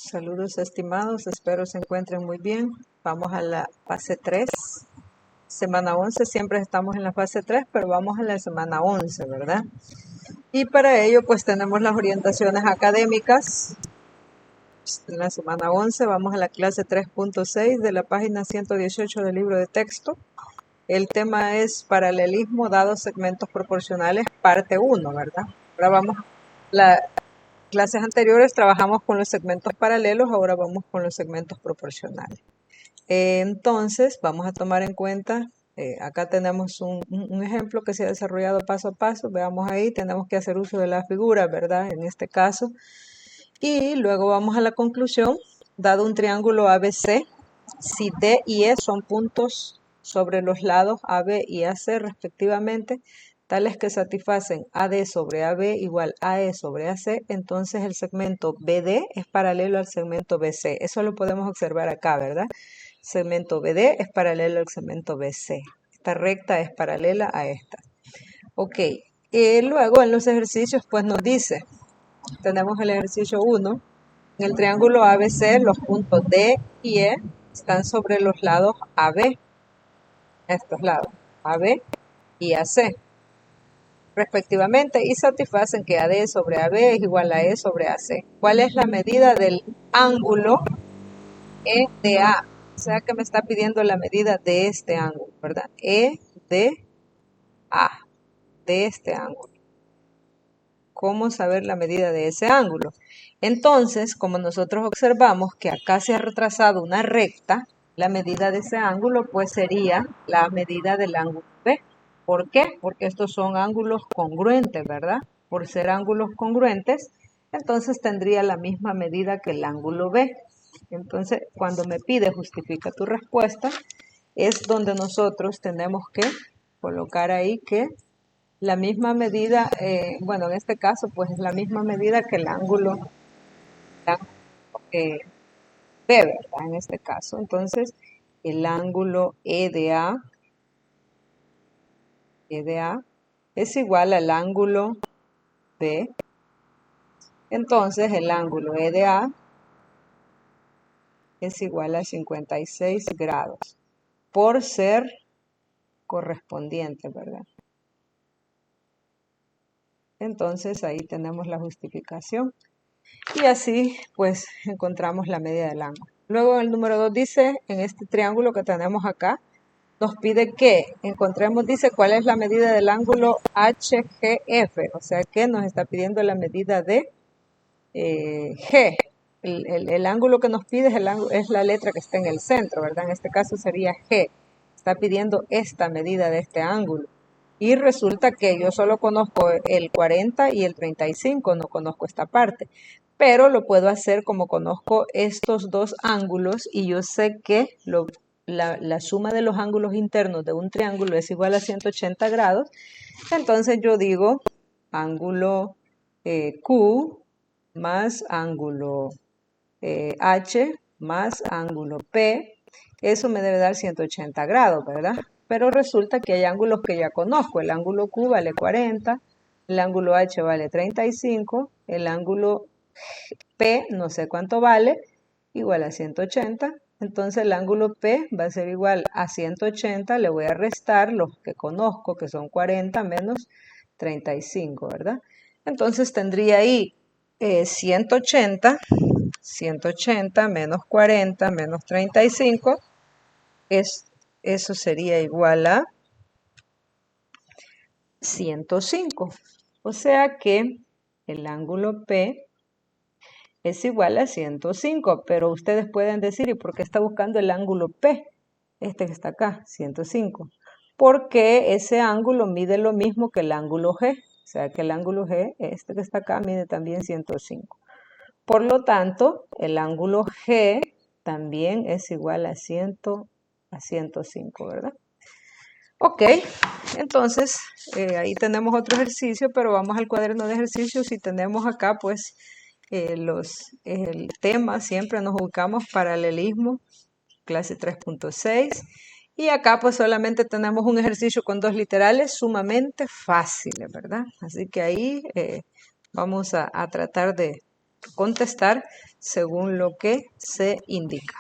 Saludos estimados, espero se encuentren muy bien. Vamos a la fase 3, semana 11, siempre estamos en la fase 3, pero vamos a la semana 11, ¿verdad? Y para ello pues tenemos las orientaciones académicas. En la semana 11 vamos a la clase 3.6 de la página 118 del libro de texto. El tema es paralelismo dados segmentos proporcionales, parte 1, ¿verdad? Ahora vamos, las clases anteriores trabajamos con los segmentos paralelos, ahora vamos con los segmentos proporcionales. Entonces, vamos a tomar en cuenta, acá tenemos un ejemplo que se ha desarrollado paso a paso, veamos ahí, tenemos que hacer uso de la figura, ¿verdad? En este caso. Y luego vamos a la conclusión, dado un triángulo ABC, si D y E son puntos sobre los lados AB y AC respectivamente, tales que satisfacen AD sobre AB igual AE sobre AC, entonces el segmento BD es paralelo al segmento BC. Eso lo podemos observar acá, ¿verdad? Segmento BD es paralelo al segmento BC. Esta recta es paralela a esta. Ok, luego en los ejercicios pues nos dice, tenemos el ejercicio 1, en el triángulo ABC los puntos D y E están sobre los lados AB, estos lados, AB y AC, respectivamente, y satisfacen que AD sobre AB es igual a E sobre AC. ¿Cuál es la medida del ángulo EDA? O sea que me está pidiendo la medida de este ángulo, ¿verdad? EDA, de este ángulo. ¿Cómo saber la medida de ese ángulo? Entonces, como nosotros observamos que acá se ha retrasado una recta, la medida de ese ángulo pues sería la medida del ángulo B. ¿Por qué? Porque estos son ángulos congruentes, ¿verdad? Por ser ángulos congruentes, entonces tendría la misma medida que el ángulo B. Entonces, cuando me pide justifica tu respuesta, es donde nosotros tenemos que colocar ahí que la misma medida, bueno, en este caso, pues es la misma medida que el ángulo B, ¿verdad? En este caso, entonces, el ángulo EDA es igual al ángulo B. Entonces, el ángulo EDA es igual a 56 grados por ser correspondiente, ¿verdad? Entonces, ahí tenemos la justificación. Y así pues encontramos la medida del ángulo. Luego el número 2 dice, en este triángulo que tenemos acá, nos pide que encontremos, dice, cuál es la medida del ángulo HGF. O sea que nos está pidiendo la medida de G. El ángulo que nos pide es la letra que está en el centro, ¿verdad? En este caso sería G. Está pidiendo esta medida de este ángulo. Y resulta que yo solo conozco el 40 y el 35, no conozco esta parte. Pero lo puedo hacer como conozco estos dos ángulos y yo sé que la suma de los ángulos internos de un triángulo es igual a 180 grados. Entonces yo digo ángulo Q más ángulo H más ángulo P, eso me debe dar 180 grados, ¿verdad? Pero resulta que hay ángulos que ya conozco. El ángulo Q vale 40, el ángulo H vale 35, el ángulo P no sé cuánto vale, igual a 180. Entonces el ángulo P va a ser igual a 180, le voy a restar los que conozco, que son 40 menos 35, ¿verdad? Entonces tendría ahí 180 menos 40 menos 35, eso sería igual a 105. O sea que el ángulo P es igual a 105, pero ustedes pueden decir, ¿y por qué está buscando el ángulo P? Este que está acá, 105. Porque ese ángulo mide lo mismo que el ángulo G. O sea que el ángulo G, este que está acá, mide también 105. Por lo tanto, el ángulo G también es igual a 105, ¿verdad? Ok, entonces ahí tenemos otro ejercicio, pero vamos al cuaderno de ejercicios y tenemos acá pues el tema, siempre nos ubicamos paralelismo, clase 3.6. Y acá pues solamente tenemos un ejercicio con dos literales sumamente fáciles, ¿verdad? Así que ahí vamos a tratar de contestar según lo que se indica.